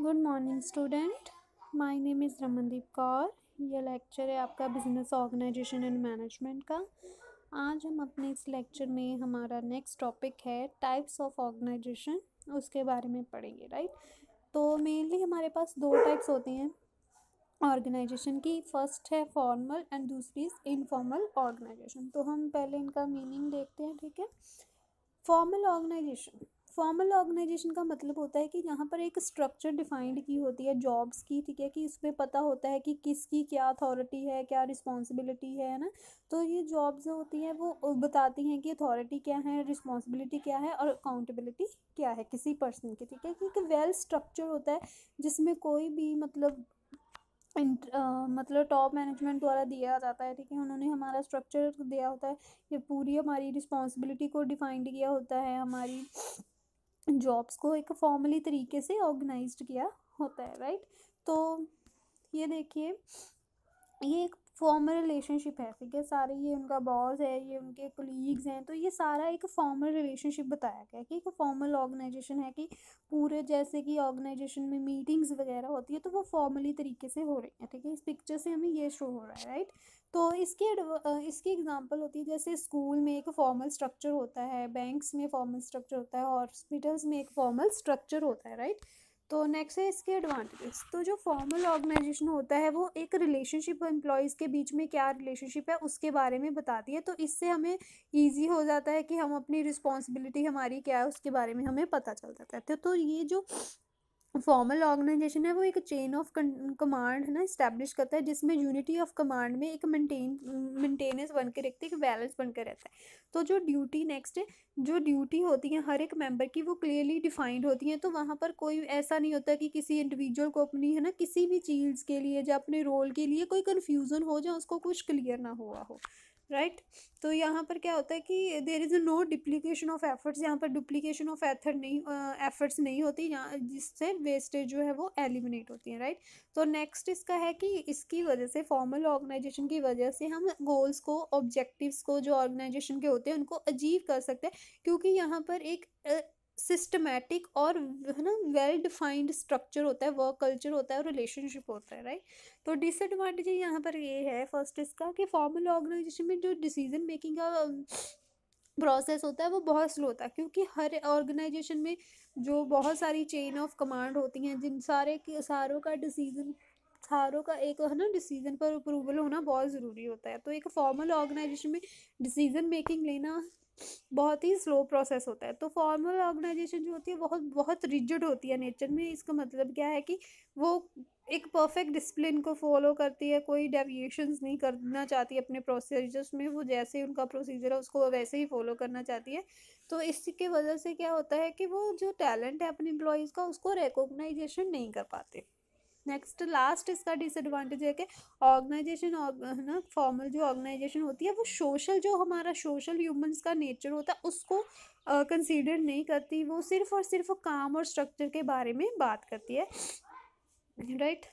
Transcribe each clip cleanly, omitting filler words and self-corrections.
Good morning student, my name is Ramandeep Kaur. यह lecture है आपका बिजनेस ऑर्गेनाइजेशन एंड मैनेजमेंट का। आज हम अपने इस लेक्चर में हमारा नेक्स्ट टॉपिक है टाइप्स ऑफ ऑर्गेनाइजेशन, उसके बारे में पढ़ेंगे। राइट, तो मेनली हमारे पास दो टाइप्स होती हैं ऑर्गेनाइजेशन की। फर्स्ट है फॉर्मल एंड दूसरी इज इनफॉर्मल ऑर्गेनाइजेशन। तो हम पहले इनका मीनिंग देखते हैं। ठीक है, फॉर्मल ऑर्गेनाइजेशन का मतलब होता है कि जहाँ पर एक स्ट्रक्चर डिफाइंड की होती है जॉब्स की। ठीक है, कि इसमें पता होता है कि किसकी क्या अथॉरिटी है, क्या रिस्पॉन्सिबिलिटी है ना। तो ये जॉब्स होती हैं वो बताती हैं कि अथॉरिटी क्या है, रिस्पॉन्सिबिलिटी क्या है और अकाउंटेबिलिटी क्या है किसी पर्सन की। ठीक है, कि एक वेल स्ट्रक्चर होता है जिसमें कोई भी मतलब टॉप मैनेजमेंट द्वारा दिया जाता है। ठीक है, उन्होंने हमारा स्ट्रक्चर दिया होता है, ये पूरी हमारी रिस्पॉन्सिबिलिटी को डिफाइंड किया होता है, हमारी जॉब्स को एक फॉर्मली तरीके से ऑर्गेनाइज्ड किया होता है। राइट, तो ये देखिए, ये एक फॉर्मल रिलेशनशिप है। ठीक है, सारे ये उनका बॉस है, ये उनके कोलीग्स हैं, तो ये सारा एक फॉर्मल रिलेशनशिप बताया गया है कि एक फॉर्मल ऑर्गेनाइजेशन है। कि पूरे जैसे कि ऑर्गेनाइजेशन में मीटिंग्स वगैरह होती है तो वो फॉर्मली तरीके से हो रही है। ठीक है, इस पिक्चर से हमें ये शो हो रहा है। राइट, तो इसकी एग्जांपल होती है जैसे स्कूल में एक फॉर्मल स्ट्रक्चर होता है, बैंक्स में फॉर्मल स्ट्रक्चर होता है, हॉस्पिटल्स में एक फॉर्मल स्ट्रक्चर होता है। राइट, तो नेक्स्ट है इसके एडवांटेजेस। तो जो फॉर्मल ऑर्गेनाइजेशन होता है वो एक रिलेशनशिप एम्प्लॉयज़ के बीच में क्या रिलेशनशिप है उसके बारे में बताती है। तो इससे हमें इजी हो जाता है कि हम अपनी रिस्पॉन्सिबिलिटी हमारी क्या है उसके बारे में हमें पता चल जाता है। तो ये जो फॉर्मल ऑर्गेनाइजेशन है वो एक चेन ऑफ कमांड है ना इस्टेब्लिश करता है, जिसमें यूनिटी ऑफ कमांड में एक मेंटेनेंस बन के रखते हैं, एक बैलेंस बन के रहता है। तो जो ड्यूटी नेक्स्ट है, जो ड्यूटी होती है हर एक मेंबर की वो क्लियरली डिफाइंड होती हैं। तो वहाँ पर कोई ऐसा नहीं होता कि किसी इंडिविजुअल को अपनी है ना किसी भी चीज़ के लिए या अपने रोल के लिए कोई कन्फ्यूज़न हो जाए, उसको कुछ क्लियर ना हुआ हो। राइट, तो यहाँ पर क्या होता है कि there is no duplication of efforts, यहाँ पर डुप्लीकेशन ऑफ एफर्ट्स नहीं होती, यहाँ जिससे वेस्टेज जो है वो एलिमिनेट होती है। राइट, तो नेक्स्ट इसका है कि इसकी वजह से फॉर्मल ऑर्गेनाइजेशन की वजह से हम गोल्स को, ऑब्जेक्टिव्स को जो ऑर्गेनाइजेशन के होते हैं उनको अचीव कर सकते हैं, क्योंकि यहाँ पर एक सिस्टमैटिक और है ना वेल डिफाइंड स्ट्रक्चर होता है, वर्क कल्चर होता है और रिलेशनशिप होता है। राइट, तो डिसएडवांटेज यहाँ पर ये है फर्स्ट इसका कि फॉर्मल ऑर्गेनाइजेशन में जो डिसीजन मेकिंग का प्रोसेस होता है वो बहुत स्लो होता है, क्योंकि हर ऑर्गेनाइजेशन में जो बहुत सारी चेन ऑफ कमांड होती हैं, जिन सारों का एक है ना डिसीजन पर अप्रूवल होना बहुत ज़रूरी होता है। तो एक फॉर्मल ऑर्गेनाइजेशन में डिसीजन मेकिंग लेना बहुत ही स्लो प्रोसेस होता है। तो फॉर्मल ऑर्गेनाइजेशन जो होती है बहुत बहुत रिजिड होती है नेचर में। इसका मतलब क्या है कि वो एक परफेक्ट डिसिप्लिन को फॉलो करती है, कोई डेविएशंस नहीं करना चाहती अपने प्रोसीजर्स में, वो जैसे उनका प्रोसीजर है उसको वैसे ही फॉलो करना चाहती है। तो इसकी वजह से क्या होता है कि वो जो टैलेंट है अपने एम्प्लॉयज़ का उसको रिकॉग्नाइजेशन नहीं कर पाते। नेक्स्ट लास्ट इसका डिसएडवांटेज है कि ऑर्गेनाइजेशन है ना फॉर्मल जो ऑर्गेनाइजेशन होती है वो सोशल, जो हमारा सोशल ह्यूमंस का नेचर होता है उसको कंसीडर नहीं करती, वो सिर्फ और सिर्फ काम और स्ट्रक्चर के बारे में बात करती है। राइट,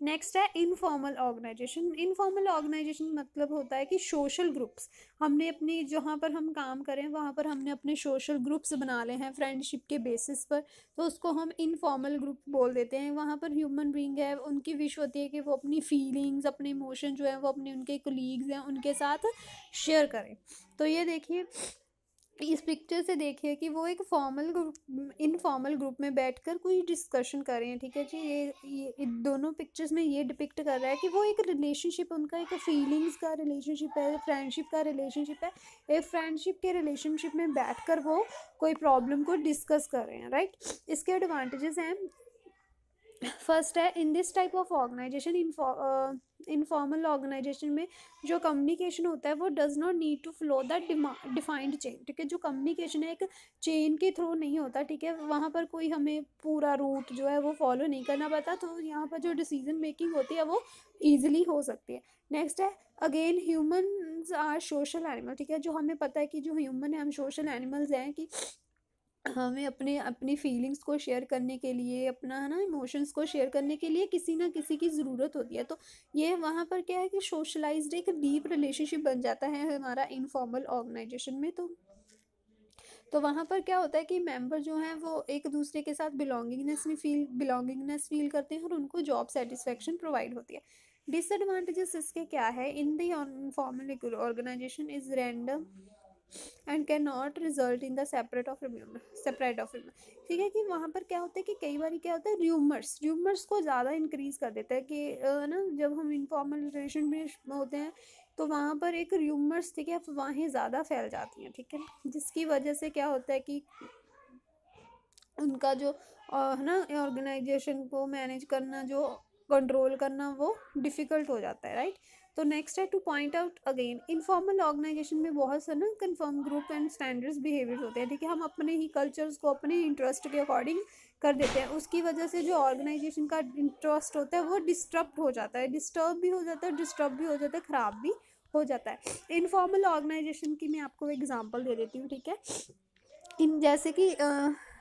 नेक्स्ट है इनफॉर्मल ऑर्गेनाइजेशन। इनफॉर्मल ऑर्गेनाइजेशन मतलब होता है कि सोशल ग्रुप्स, हमने अपनी जहाँ पर हम काम करें वहाँ पर हमने अपने सोशल ग्रुप्स बना ले हैं फ्रेंडशिप के बेसिस पर, तो उसको हम इनफॉर्मल ग्रुप बोल देते हैं। वहाँ पर ह्यूमन बीइंग है, उनकी विश होती है कि वो अपनी फीलिंग्स, अपने इमोशन जो है वो अपने उनके कोलीग्स हैं उनके साथ शेयर करें। तो ये देखिए, इस पिक्चर से देखिए कि वो एक फॉर्मल ग्रुप इनफॉर्मल ग्रुप में बैठकर कोई डिस्कशन कर रहे हैं। ठीक है जी, ये इन दोनों पिक्चर्स में ये डिपिक्ट कर रहा है कि वो एक रिलेशनशिप, उनका एक फीलिंग्स का रिलेशनशिप है, फ्रेंडशिप का रिलेशनशिप है। एक फ्रेंडशिप के रिलेशनशिप में बैठकर वो कोई प्रॉब्लम को डिस्कस कर रहे हैं। राइट, इसके एडवांटेजेस हैं। फर्स्ट है, in this type of organization, informal organization में जो कम्युनिकेशन होता है वो does not need to flow the defined chain. ठीक है, जो कम्युनिकेशन है एक चेन के थ्रू नहीं होता। ठीक है, वहाँ पर कोई हमें पूरा रूट जो है वो फॉलो नहीं करना पड़ता, तो यहाँ पर जो डिसीजन मेकिंग होती है वो ईजिली हो सकती है। नेक्स्ट है, again humans are social animal. ठीक है, जो हमें पता है कि जो ह्यूमन है हम सोशल एनिमल्स हैं, कि हमें अपनी फीलिंग्स को शेयर करने के लिए, अपना है ना इमोशंस को शेयर करने के लिए किसी ना किसी की ज़रूरत होती है। तो ये वहाँ पर क्या है कि सोशलाइज्ड एक डीप रिलेशनशिप बन जाता है हमारा इनफॉर्मल ऑर्गेनाइजेशन में। तो तो वहाँ पर क्या होता है कि मेंबर जो हैं वो एक दूसरे के साथ बिलोंगिंगनेस फील करते हैं और उनको जॉब सेटिस्फेक्शन प्रोवाइड होती है। डिसएडवांटेजेस इसके क्या है, in the informal organization is random and can not result in the separate of ठीक है, कि वहाँ पर क्या होता है कि कई बार क्या होता है, र्यूमर्स को ज़्यादा इंक्रीज कर देता है कि ना जब हम इनफॉर्मल रिलेशन में होते हैं तो वहाँ पर एक र्यूमर्स ठीक है अफवाहें ज़्यादा फैल जाती हैं, ठीक है, जिसकी वजह से क्या होता है कि उनका जो है ना ऑर्गेनाइजेशन को मैनेज करना, जो कंट्रोल करना वो डिफ़िकल्ट हो जाता है, राइट। तो नेक्स्ट है to point out again, informal organization में बहुत से ना confirm group and standards behaviours होते हैं, ठीक है, हम अपने ही कल्चर्स को अपने इंटरेस्ट के अकॉर्डिंग कर देते हैं, उसकी वजह से जो ऑर्गेनाइजेशन का इंटरेस्ट होता है वो डिस्टर्ब हो जाता है, ख़राब भी हो जाता है। इनफॉर्मल ऑर्गेनाइजेशन की मैं आपको एग्जांपल दे देती हूँ, ठीक है। इन जैसे कि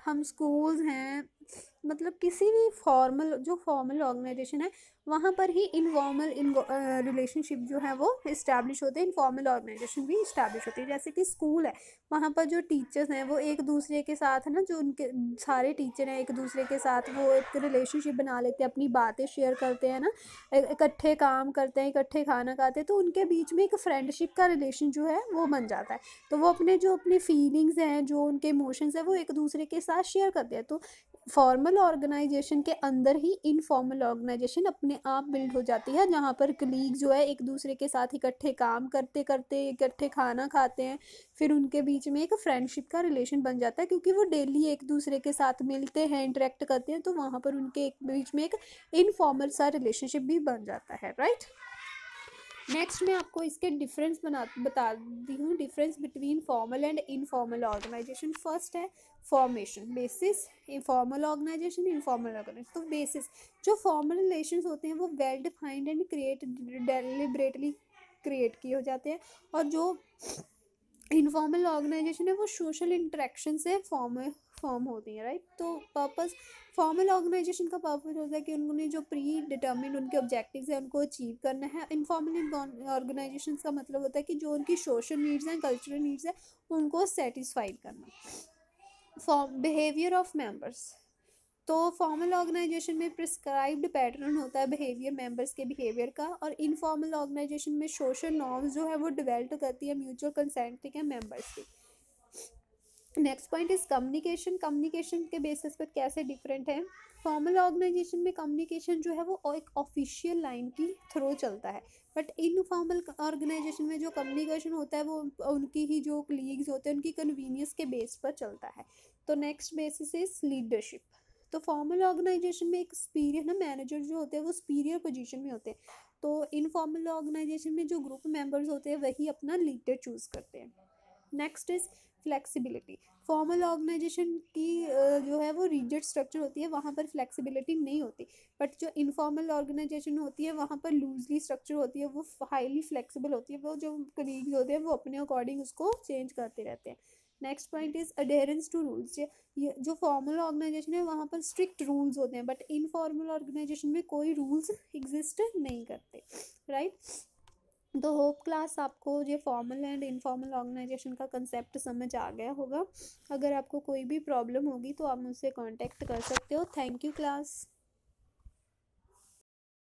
हम स्कूल्स हैं, मतलब किसी भी फॉर्मल ऑर्गेनाइजेशन है वहाँ पर ही इनफॉर्मल रिलेशनशिप जो है वो इस्टेब्लिश होते हैं, इनफॉर्मल ऑर्गेनाइजेशन भी इस्टेब्लिश होती है। जैसे कि स्कूल है, वहाँ पर जो टीचर्स हैं वो एक दूसरे के साथ है ना, जो उनके सारे टीचर हैं एक दूसरे के साथ वो एक रिलेशनशिप बना लेते हैं, अपनी बातें शेयर करते हैं ना, इकट्ठे काम करते हैं, इकट्ठे खाना खाते हैं, तो उनके बीच में एक फ्रेंडशिप का रिलेशन जो है वो बन जाता है। तो वो अपनी फीलिंग्स हैं, जो उनके इमोशंस हैं वो एक दूसरे के साथ शेयर करते हैं। तो फॉर्मल ऑर्गेनाइजेशन के अंदर ही इनफॉर्मल ऑर्गेनाइजेशन अपने आप बिल्ड हो जाती है, जहाँ पर कलीग जो है एक दूसरे के साथ इकट्ठे काम करते करते इकट्ठे खाना खाते हैं, फिर उनके बीच में एक फ्रेंडशिप का रिलेशन बन जाता है, क्योंकि वो डेली एक दूसरे के साथ मिलते हैं, इंटरेक्ट करते हैं, तो वहाँ पर उनके बीच में एक इनफॉर्मल सा रिलेशनशिप भी बन जाता है, राइट। नेक्स्ट मैं आपको इसके बता दी हूँ, difference between formal and informal organization. First है formation, basis, formal organization, informal organization. तो बेसिस, जो फॉर्मल रिलेशंस होते हैं वो well defined and deliberately create किए हो जाते हैं, और जो इनफॉर्मल ऑर्गेनाइजेशन है वो सोशल इंटरेक्शन से फॉर्म होती है, राइट। तो पर्पस, फॉर्मल ऑर्गेनाइजेशन का पर्पस होता है कि उन्होंने जो प्री डिटर्मिन उनके ऑब्जेक्टिव्स हैं उनको अचीव करना है। इनफॉर्मल ऑर्गेनाइजेशन का मतलब होता है कि जो उनकी सोशल नीड्स हैं, कल्चरल नीड्स हैं, उनको सेटिस्फाइड करना। बिहेवियर ऑफ मेंबर्स, तो फॉर्मल ऑर्गेनाइजेशन में प्रिस्क्राइब्ड पैटर्न होता है बिहेवियर, मेंबर्स के बिहेवियर का, और इनफॉर्मल ऑर्गेनाइजेशन में सोशल नॉर्म्स जो है वो डेवलप करती है म्यूचुअल कंसेंट, ठीक है, मेंबर्स की। Next point is communication. Communication के बेसिस पर कैसे डिफरेंट है। फॉर्मल ऑर्गेनाइजेशन में कम्युनिकेशन जो है वो एक ऑफिशियल लाइन की थ्रू चलता है, बट इनफॉर्मल ऑर्गेनाइजेशन में जो कम्युनिकेशन होता है वो उनकी ही जो कलीग्स होते हैं उनकी कन्वीनियंस के बेस पर चलता है। तो नेक्स्ट बेसिस इज लीडरशिप। तो फॉर्मल ऑर्गेनाइजेशन में एक सुपीरियर ना मैनेजर जो होते हैं वो सुपीरियर पोजीशन में होते हैं, तो इनफॉर्मल ऑर्गेनाइजेशन में जो ग्रुप मेंबर्स होते हैं वही अपना लीडर चूज करते हैं। Next is flexibility. Formal organization की जो है वो रिजिड स्ट्रक्चर होती है, वहाँ पर फ्लेक्सिबिलिटी नहीं होती, बट जो इनफॉर्मल ऑर्गेनाइजेशन होती है वहाँ पर लूजली स्ट्रक्चर होती है, वो हाईली फ्लेक्सिबल होती है, वो जो कलीग्स होते हैं वो अपने अकॉर्डिंग उसको चेंज करते रहते हैं। Next point is adherence to rules. ये जो फॉर्मल ऑर्गेनाइजेशन है वहाँ पर स्ट्रिक्ट रूल्स होते हैं, बट इनफॉर्मल ऑर्गेनाइजेशन में कोई रूल्स एग्जिस्ट नहीं करते, राइट। तो होप क्लास आपको ये फॉर्मल एंड इनफॉर्मल ऑर्गेनाइजेशन का कंसेप्ट समझ आ गया होगा। अगर आपको कोई भी प्रॉब्लम होगी तो आप मुझसे कांटेक्ट कर सकते हो। Thank you class.